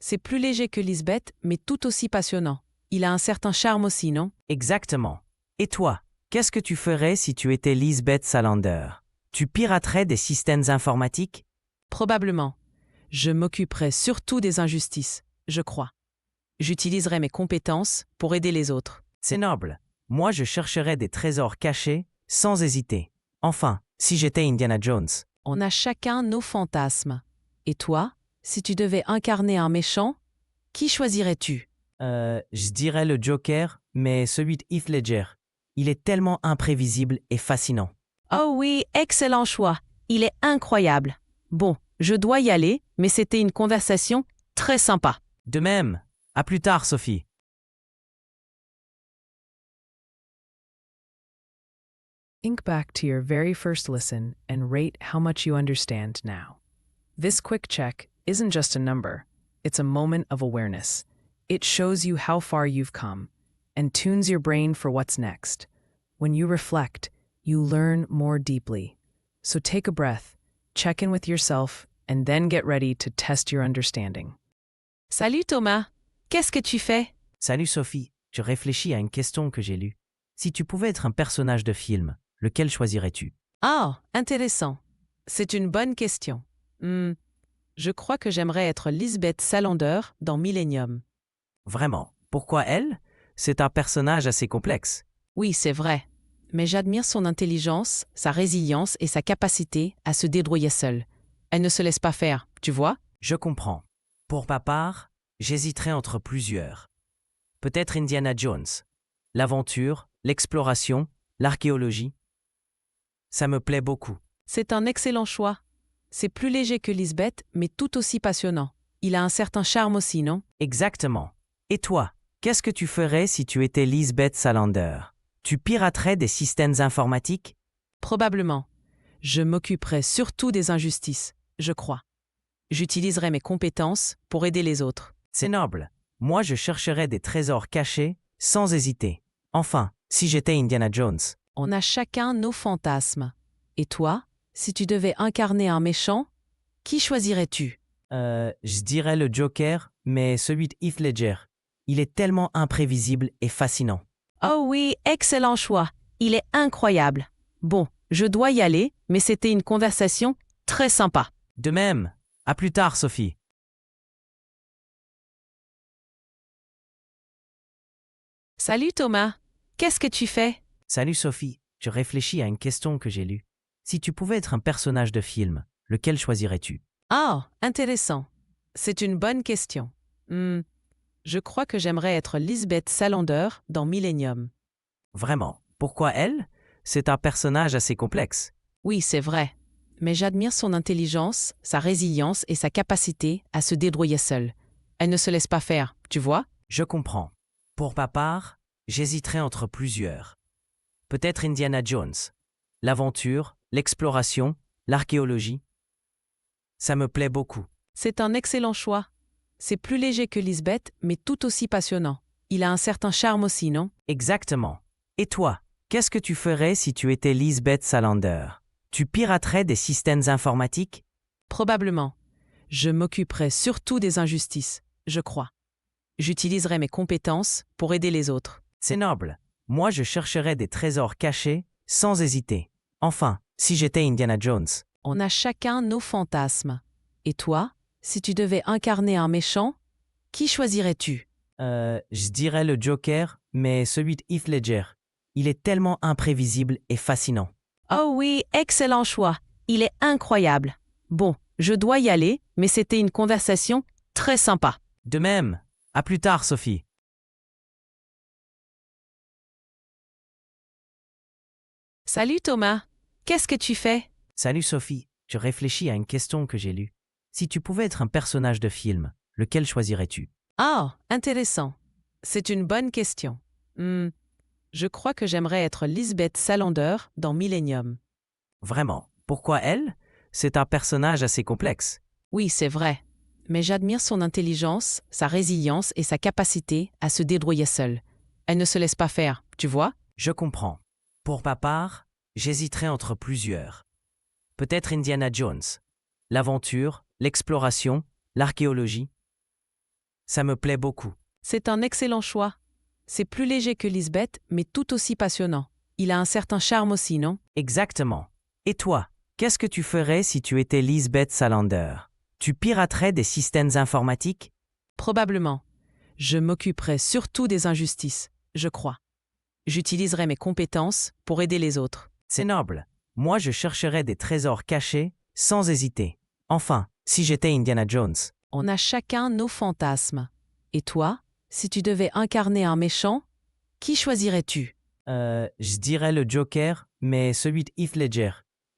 C'est plus léger que Lisbeth, mais tout aussi passionnant. Il a un certain charme aussi, non? Exactement. Et toi, qu'est-ce que tu ferais si tu étais Lisbeth Salander? Tu piraterais des systèmes informatiques? Probablement. Je m'occuperai surtout des injustices, je crois. J'utiliserai mes compétences pour aider les autres. C'est noble. Moi, je chercherais des trésors cachés sans hésiter. Enfin, si j'étais Indiana Jones. On a chacun nos fantasmes. Et toi, si tu devais incarner un méchant, qui choisirais-tu? Je dirais le Joker, mais celui de Heath Ledger. Il est tellement imprévisible et fascinant. Oh oui, excellent choix. Il est incroyable. Bon, je dois y aller, mais c'était une conversation très sympa. De même. À plus tard, Sophie. Think back to your very first listen and rate how much you understand now. This quick check isn't just a number, it's a moment of awareness. It shows you how far you've come and tunes your brain for what's next. When you reflect, you learn more deeply. So take a breath, check in with yourself, and then get ready to test your understanding. Salut Thomas, qu'est-ce que tu fais? Salut Sophie, je réfléchis à une question que j'ai lue. Si tu pouvais être un personnage de film, lequel choisirais-tu? Ah, intéressant. C'est une bonne question. Je crois que j'aimerais être Lisbeth Salander dans Millennium. Vraiment, pourquoi elle? C'est un personnage assez complexe. Oui, c'est vrai. Mais j'admire son intelligence, sa résilience et sa capacité à se débrouiller seule. Elle ne se laisse pas faire, tu vois? Je comprends. Pour ma part, j'hésiterais entre plusieurs. Peut-être Indiana Jones. L'aventure, l'exploration, l'archéologie. Ça me plaît beaucoup. C'est un excellent choix. C'est plus léger que Lisbeth, mais tout aussi passionnant. Il a un certain charme aussi, non? Exactement. Et toi, qu'est-ce que tu ferais si tu étais Lisbeth Salander? Tu piraterais des systèmes informatiques? Probablement. Je m'occuperai surtout des injustices, je crois. J'utiliserai mes compétences pour aider les autres. C'est noble. Moi, je chercherais des trésors cachés sans hésiter. Enfin, si j'étais Indiana Jones. On a chacun nos fantasmes. Et toi, si tu devais incarner un méchant, qui choisirais-tu? Je dirais le Joker, mais celui de Heath Ledger. Il est tellement imprévisible et fascinant. Oh oui, excellent choix. Il est incroyable. Bon, je dois y aller, mais c'était une conversation très sympa. De même. À plus tard, Sophie. Salut Thomas, qu'est-ce que tu fais? Salut Sophie, je réfléchis à une question que j'ai lue. Si tu pouvais être un personnage de film, lequel choisirais-tu? Ah, intéressant. C'est une bonne question. Je crois que j'aimerais être Lisbeth Salander dans Millennium. Vraiment, pourquoi elle? C'est un personnage assez complexe. Oui, c'est vrai. Mais j'admire son intelligence, sa résilience et sa capacité à se débrouiller seule. Elle ne se laisse pas faire, tu vois? Je comprends. Pour ma part, j'hésiterais entre plusieurs. Peut-être Indiana Jones. L'aventure, l'exploration, l'archéologie. Ça me plaît beaucoup. C'est un excellent choix. C'est plus léger que Lisbeth, mais tout aussi passionnant. Il a un certain charme aussi, non? Exactement. Et toi, qu'est-ce que tu ferais si tu étais Lisbeth Salander? Tu piraterais des systèmes informatiques? Probablement. Je m'occuperai surtout des injustices, je crois. J'utiliserai mes compétences pour aider les autres. C'est noble. Moi, je chercherais des trésors cachés sans hésiter. Enfin, si j'étais Indiana Jones. On a chacun nos fantasmes. Et toi, si tu devais incarner un méchant, qui choisirais-tu? Je dirais le Joker, mais celui de Heath Ledger. Il est tellement imprévisible et fascinant. Oh oui, excellent choix. Il est incroyable. Bon, je dois y aller, mais c'était une conversation très sympa. De même. À plus tard, Sophie. Salut Thomas. Qu'est-ce que tu fais? Salut Sophie, je réfléchis à une question que j'ai lue. Si tu pouvais être un personnage de film, lequel choisirais-tu? Ah, intéressant. C'est une bonne question. Je crois que j'aimerais être Lisbeth Salander dans Millennium. Vraiment, pourquoi elle? C'est un personnage assez complexe. Oui, c'est vrai. Mais j'admire son intelligence, sa résilience et sa capacité à se débrouiller seule. Elle ne se laisse pas faire, tu vois? Je comprends. Pour ma part, j'hésiterais entre plusieurs. Peut-être Indiana Jones. L'aventure, l'exploration, l'archéologie. Ça me plaît beaucoup. C'est un excellent choix. C'est plus léger que Lisbeth, mais tout aussi passionnant. Il a un certain charme aussi, non? Exactement. Et toi, qu'est-ce que tu ferais si tu étais Lisbeth Salander? Tu piraterais des systèmes informatiques? Probablement. Je m'occuperai surtout des injustices, je crois. J'utiliserai mes compétences pour aider les autres. C'est noble. Moi, je chercherais des trésors cachés sans hésiter. Enfin, si j'étais Indiana Jones. On a chacun nos fantasmes. Et toi, si tu devais incarner un méchant, qui choisirais-tu? Je dirais le Joker, mais celui de Heath Ledger.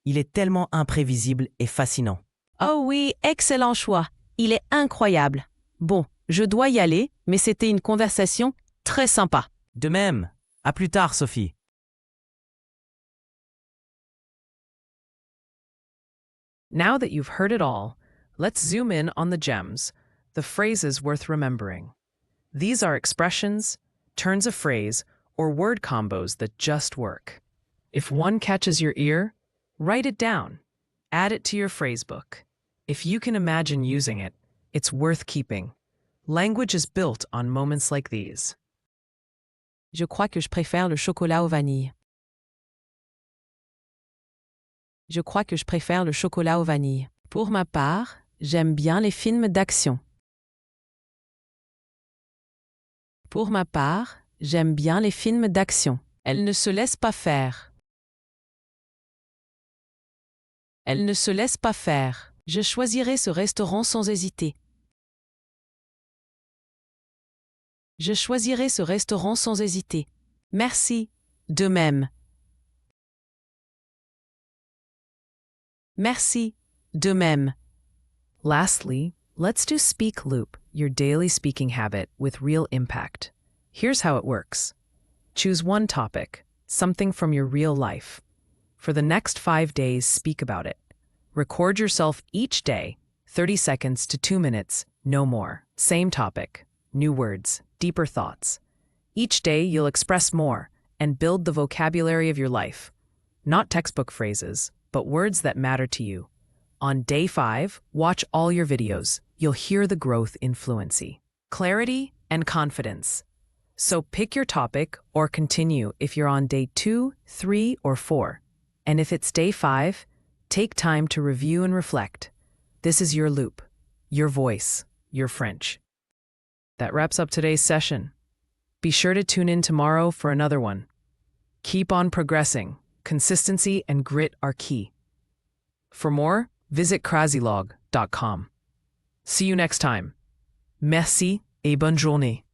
Il est tellement imprévisible et fascinant. Oh oui, excellent choix. Il est incroyable. Bon, je dois y aller, mais c'était une conversation très sympa. De même, à plus tard, Sophie. Now that you've heard it all, let's zoom in on the gems, the phrases worth remembering. These are expressions, turns of phrase, or word combos that just work. If one catches your ear, write it down. Add it to your phrasebook. If you can imagine using it, it's worth keeping. Language is built on moments like these. Je crois que je préfère le chocolat aux vanilles. Je crois que je préfère le chocolat aux vanilles. Pour ma part, j'aime bien les films d'action. Pour ma part, j'aime bien les films d'action. Elle ne se laisse pas faire. Elle ne se laisse pas faire. Je choisirai ce restaurant sans hésiter. Je choisirai ce restaurant sans hésiter. Merci. De même. Merci. De même. Lastly, let's do Speak Loop, your daily speaking habit with real impact. Here's how it works. Choose one topic, something from your real life. For the next 5 days, speak about it. Record yourself each day, 30 seconds to 2 minutes, no more. Same topic, new words, deeper thoughts. Each day, you'll express more and build the vocabulary of your life. Not textbook phrases, but words that matter to you. On day 5, watch all your videos. You'll hear the growth in fluency, clarity, and confidence. So pick your topic or continue if you're on day 2, 3, or 4. And if it's day 5, take time to review and reflect. This is your loop, your voice, your French. That wraps up today's session. Be sure to tune in tomorrow for another one. Keep on progressing. Consistency and grit are key. For more, visit crazylog.com. See you next time. Merci et bonne journée.